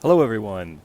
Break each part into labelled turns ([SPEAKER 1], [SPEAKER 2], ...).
[SPEAKER 1] Hello everyone,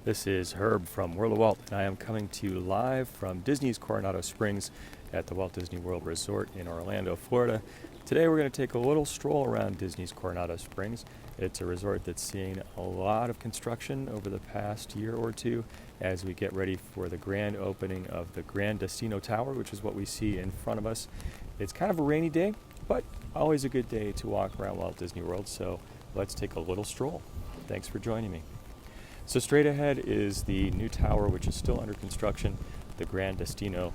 [SPEAKER 1] this is Herb from World of Walt, and I am coming to you live from Disney's Coronado Springs at the Walt Disney World Resort in Orlando, Florida. Today we're going to take a little stroll around Disney's Coronado Springs. It's a resort that's seen a lot of construction over the past year or two as we get ready for the grand opening of the Grand Destino Tower, which is what we see in front of us. It's kind of a rainy day, but always a good day to walk around Walt Disney World, so let's take a little stroll. Thanks for joining me. So straight ahead is the new tower, which is still under construction, the Grand Destino,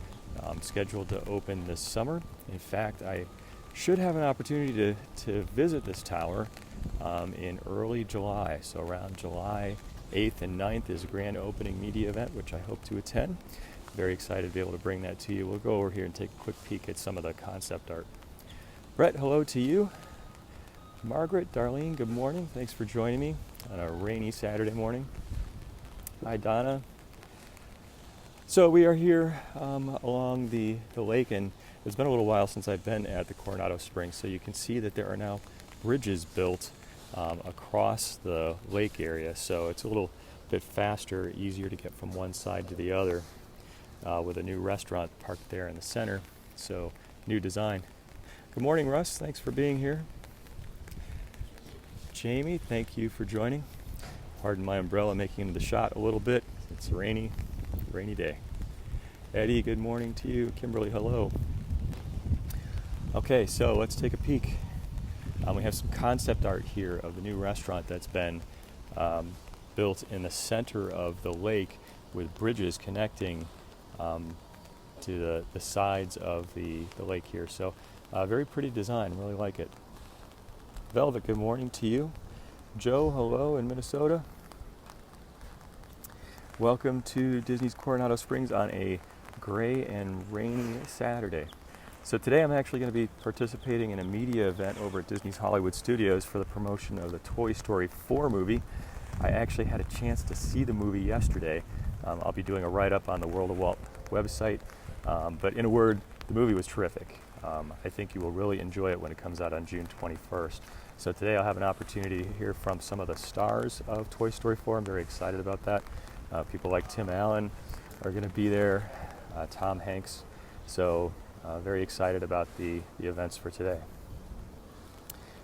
[SPEAKER 1] scheduled to open this summer. In fact, I should have an opportunity to visit this tower in early July. So around July 8th and 9th is a grand opening media event, which I hope to attend. Very excited to be able to bring that to you. We'll go over here and take a quick peek at some of the concept art. Brett, hello to you. Margaret, Darlene, good morning. Thanks for joining me on a rainy Saturday morning. Hi, Donna. So we are here along the lake, and it's been a little while since I've been at the Coronado Springs, so you can see that there are now bridges built across the lake area, so it's a little bit faster, easier to get from one side to the other with a new restaurant parked there in the center, so new design. Good morning, Russ. Thanks for being here. Jamie, thank you for joining. Pardon my umbrella making into the shot a little bit. It's a rainy day. Eddie, good morning to you. Kimberly, hello. Okay, so let's take a peek. We have some concept art here of the new restaurant that's been built in the center of the lake with bridges connecting to the sides of the lake here. So very pretty design, really like it. Velvet, good morning to you. Joe, hello in Minnesota. Welcome to Disney's Coronado Springs on a gray and rainy Saturday. So today I'm actually going to be participating in a media event over at Disney's Hollywood Studios for the promotion of the Toy Story 4 movie. I actually had a chance to see the movie yesterday. I'll be doing a write-up on the World of Walt website, but in a word, the movie was terrific. I think you will really enjoy it when it comes out on June 21st. So today I'll have an opportunity to hear from some of the stars of Toy Story 4. I'm very excited about that. People like Tim Allen are going to be there, Tom Hanks. So very excited about the events for today.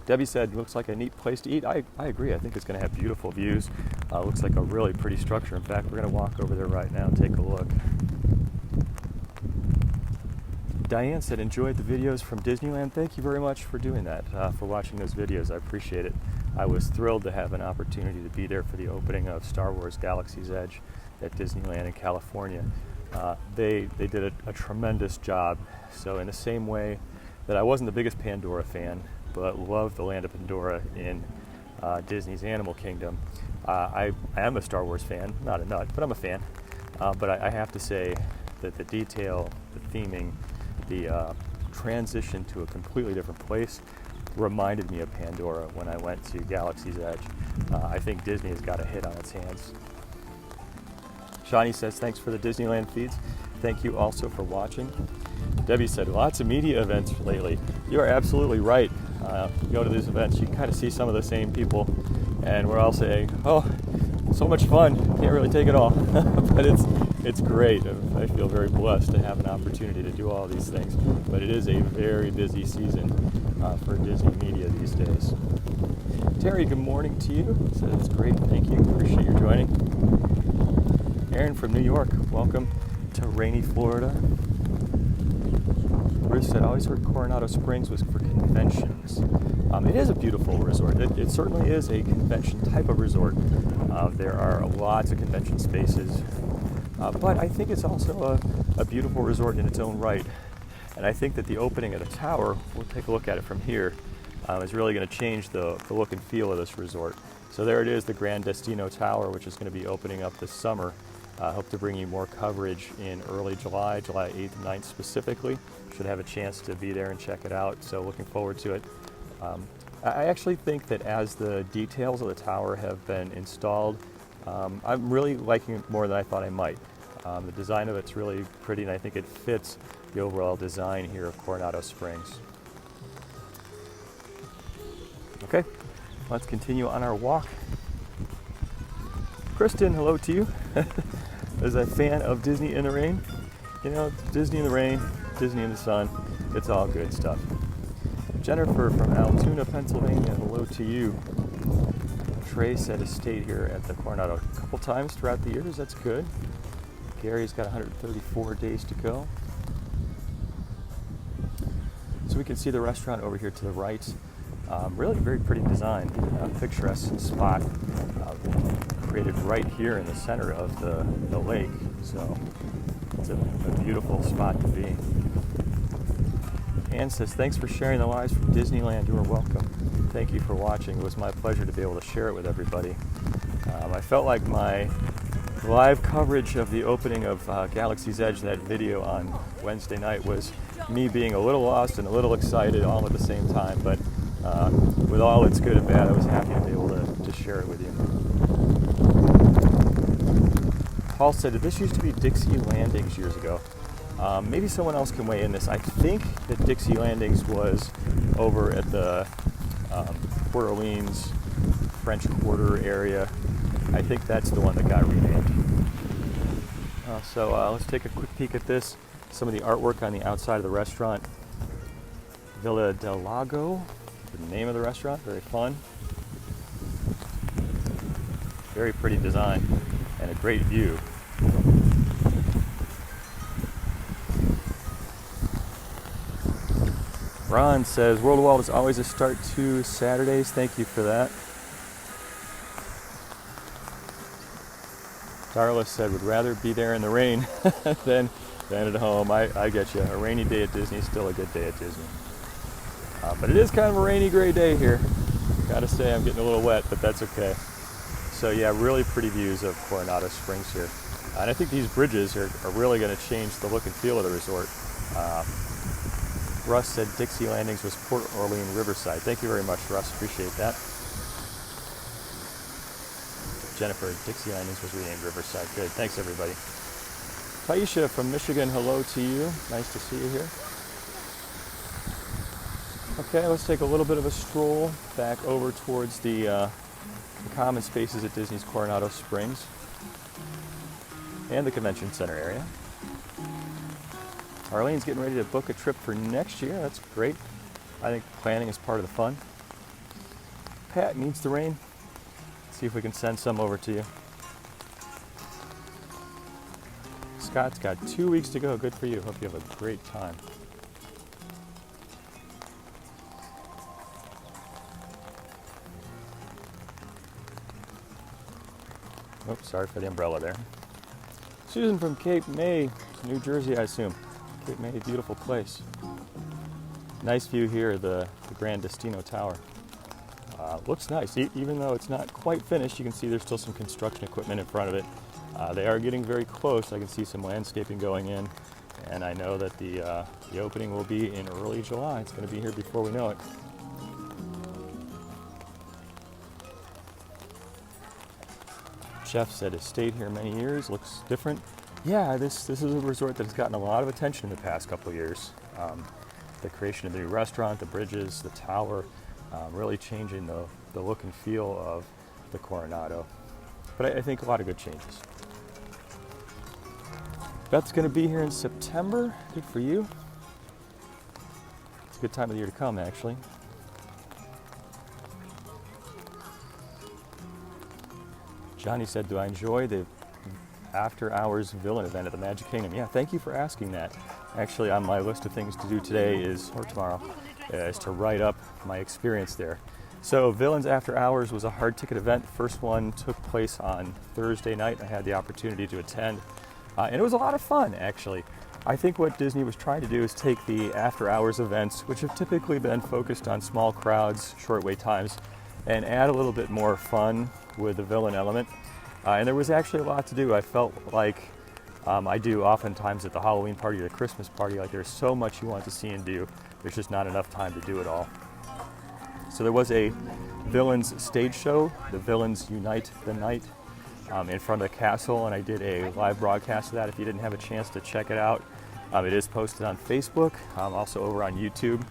[SPEAKER 1] Debbie said, looks like a neat place to eat. I agree. I think it's going to have beautiful views. Looks like a really pretty structure. In fact, we're going to walk over there right now and take a look. Diane said, enjoyed the videos from Disneyland. Thank you very much for doing that, for watching those videos. I appreciate it. I was thrilled to have an opportunity to be there for the opening of Star Wars Galaxy's Edge at Disneyland in California. They did a tremendous job. So in the same way that I wasn't the biggest Pandora fan, but loved the land of Pandora in Disney's Animal Kingdom, I am a Star Wars fan, not a nut, but I'm a fan. But I have to say that the detail, the theming, the transition to a completely different place reminded me of Pandora when I went to Galaxy's Edge. I think Disney has got a hit on its hands. Shawnee says, thanks for the Disneyland feeds. Thank you also for watching. Debbie said, lots of media events lately. You are absolutely right. You go to these events, you can kind of see some of the same people, and we're all saying, oh, so much fun. Can't really take it all. But it's great. I feel very blessed to have an opportunity to do all these things. But it is a very busy season for Disney media these days. Terry, good morning to you. So that's great. Thank you. Appreciate your joining. Aaron from New York, welcome to rainy Florida. Bruce said, I always heard Coronado Springs was for conventions. It is a beautiful resort. It certainly is a convention type of resort. There are lots of convention spaces. But I think it's also a beautiful resort in its own right. And I think that the opening of the tower, we'll take a look at it from here, is really going to change the look and feel of this resort. So there it is, the Grand Destino Tower, which is going to be opening up this summer. I hope to bring you more coverage in early July 8th and 9th specifically. Should have a chance to be there and check it out, so looking forward to it. I actually think that as the details of the tower have been installed, I'm really liking it more than I thought I might. The design of it's really pretty, and I think it fits the overall design here of Coronado Springs. Okay, let's continue on our walk. Kristen, hello to you. As a fan of Disney in the rain, you know, Disney in the rain, Disney in the sun, it's all good stuff. Jennifer from Altoona, Pennsylvania, hello to you. Trey said he stayed here at the Coronado a couple times throughout the years, that's good. Gary's got 134 days to go. So we can see the restaurant over here to the right. Really very pretty design, picturesque spot created right here in the center of the lake. So it's a beautiful spot to be. Ann says, thanks for sharing the lives from Disneyland. You are welcome. Thank you for watching. It was my pleasure to be able to share it with everybody. I felt like my live coverage of the opening of Galaxy's Edge, that video on Wednesday night, was me being a little lost and a little excited all at the same time. But with all its good and bad, I was happy to be able to share it with you. Paul said, this used to be Dixie Landings years ago. Maybe someone else can weigh in this. I think that Dixie Landings was over at the Port Orleans French Quarter area. I think that's the one that got renamed. So let's take a quick peek at this. Some of the artwork on the outside of the restaurant. Villa del Lago, the name of the restaurant, very fun. Very pretty design and a great view. Ron says, World of Walt is always a start to Saturdays. Thank you for that. Darla said, would rather be there in the rain than at home. I get you. A rainy day at Disney is still a good day at Disney. But it is kind of a rainy, gray day here. Gotta say, I'm getting a little wet, but that's okay. So yeah, really pretty views of Coronado Springs here. And I think these bridges are really going to change the look and feel of the resort. Russ said Dixie Landings was Port Orleans Riverside. Thank you very much, Russ. Appreciate that. Jennifer, Dixie Landings was renamed Riverside. Good. Thanks, everybody. Taisha from Michigan, hello to you. Nice to see you here. Okay, let's take a little bit of a stroll back over towards the common spaces at Disney's Coronado Springs and the convention center area. Arlene's getting ready to book a trip for next year. That's great. I think planning is part of the fun. Pat needs the rain. See if we can send some over to you. Scott's got 2 weeks to go. Good for you. Hope you have a great time. Oops, sorry for the umbrella there. Susan from Cape May, New Jersey, I assume. Cape May, beautiful place. Nice view here, the Grand Destino Tower. Looks nice, even though it's not quite finished. You can see there's still some construction equipment in front of it. They are getting very close. I can see some landscaping going in, and I know that the opening will be in early July. It's going to be here before we know it. Jeff said has stayed here many years, looks different. Yeah, this is a resort that has gotten a lot of attention in the past couple of years. The creation of the new restaurant, the bridges, the tower, really changing the look and feel of the Coronado. But I think a lot of good changes. Beth's going to be here in September. Good for you. It's a good time of the year to come, actually. Johnny said, do I enjoy the after-hours villain event at the Magic Kingdom? Yeah, thank you for asking that. Actually, on my list of things to do today or tomorrow, is to write up my experience there. So Villains After Hours was a hard ticket event. The first one took place on Thursday night. I had the opportunity to attend, and it was a lot of fun, actually. I think what Disney was trying to do is take the after-hours events, which have typically been focused on small crowds, short wait times, and add a little bit more fun with the villain element. And there was actually a lot to do. I felt like I do oftentimes at the Halloween party or the Christmas party, like there's so much you want to see and do. There's just not enough time to do it all. So there was a villains stage show, the Villains Unite the Night, in front of the castle, and I did a live broadcast of that. If you didn't have a chance to check it out, it is posted on Facebook, also over on YouTube.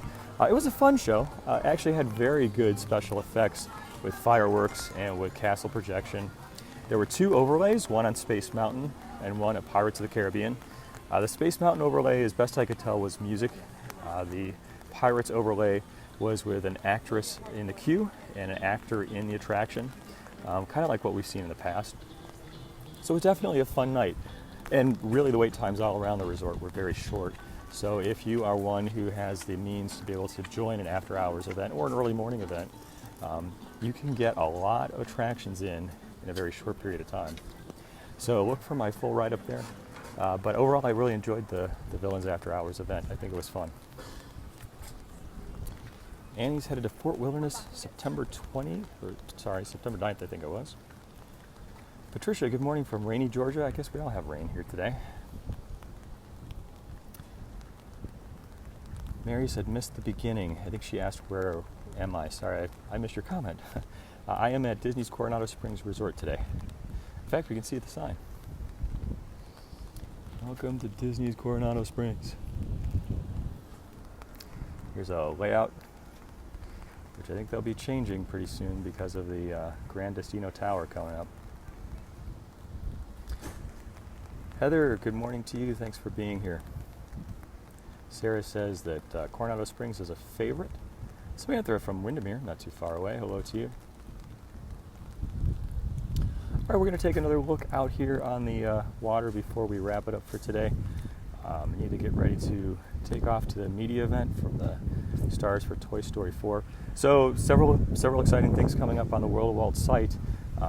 [SPEAKER 1] It was a fun show. Actually had very good special effects. with fireworks and with castle projection. There were 2 overlays, one on Space Mountain and one at Pirates of the Caribbean. The Space Mountain overlay, as best I could tell, was music. The Pirates overlay was with an actress in the queue and an actor in the attraction, kind of like what we've seen in the past. So it was definitely a fun night. And really the wait times all around the resort were very short. So if you are one who has the means to be able to join an after hours event or an early morning event, you can get a lot of attractions in a very short period of time. So look for my full write up there. But overall, I really enjoyed the Villains After Hours event. I think it was fun. Annie's headed to Fort Wilderness September 9th, I think it was. Patricia, good morning from rainy Georgia. I guess we all have rain here today. Mary said, missed the beginning. I think she asked, where am I? Sorry, I missed your comment. I am at Disney's Coronado Springs Resort today. In fact, we can see the sign. Welcome to Disney's Coronado Springs. Here's a layout, which I think they'll be changing pretty soon because of the Grand Destino Tower coming up. Heather, good morning to you. Thanks for being here. Sarah says that Coronado Springs is a favorite. Samantha from Windermere, not too far away. Hello to you. All right, we're going to take another look out here on the water before we wrap it up for today. We need to get ready to take off to the media event from the stars for Toy Story 4. So several exciting things coming up on the World of Walt site.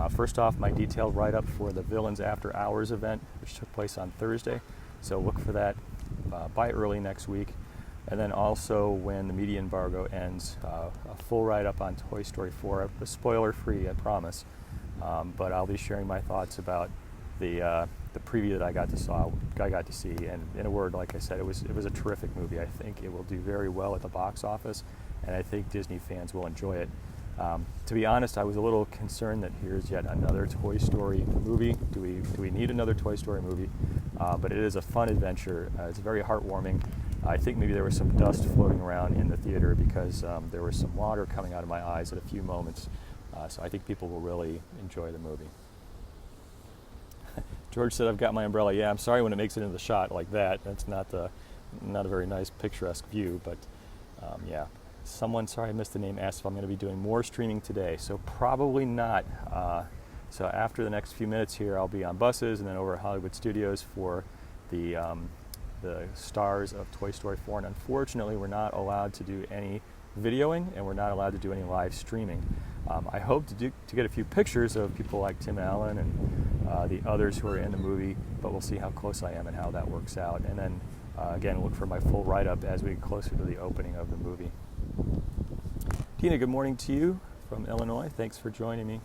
[SPEAKER 1] First off, my detailed write-up for the Villains After Hours event, which took place on Thursday. So look for that by early next week. And then also when the media embargo ends, a full write-up on Toy Story 4, spoiler-free, I promise. But I'll be sharing my thoughts about the preview that I got to see. And in a word, like I said, it was a terrific movie. I think it will do very well at the box office, and I think Disney fans will enjoy it. To be honest, I was a little concerned that here's yet another Toy Story movie. Do we need another Toy Story movie? But it is a fun adventure. It's very heartwarming. I think maybe there was some dust floating around in the theater because there was some water coming out of my eyes at a few moments. So I think people will really enjoy the movie. George said, I've got my umbrella. Yeah, I'm sorry when it makes it into the shot like that. That's not a very nice picturesque view, but yeah. Someone, sorry I missed the name, asked if I'm going to be doing more streaming today. So probably not. So after the next few minutes here, I'll be on buses and then over at Hollywood Studios for the stars of Toy Story 4. And unfortunately, we're not allowed to do any videoing and we're not allowed to do any live streaming. I hope to get a few pictures of people like Tim Allen and the others who are in the movie, but we'll see how close I am and how that works out. And then again, look for my full write-up as we get closer to the opening of the movie. Tina, good morning to you from Illinois. Thanks for joining me.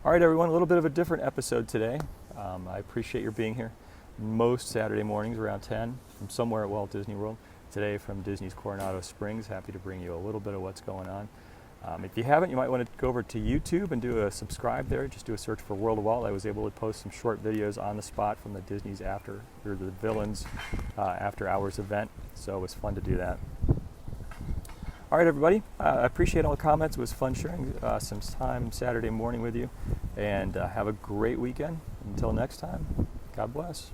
[SPEAKER 1] All right, everyone, a little bit of a different episode today. I appreciate your being here most Saturday mornings around 10 from somewhere at Walt Disney World. Today from Disney's Coronado Springs. Happy to bring you a little bit of what's going on. If you haven't, you might want to go over to YouTube and do a subscribe there. Just do a search for World of Walt. I was able to post some short videos on the spot from the the Villains After Hours event, so it was fun to do that. All right, everybody. I appreciate all the comments. It was fun sharing some time Saturday morning with you, and have a great weekend. Until next time, God bless.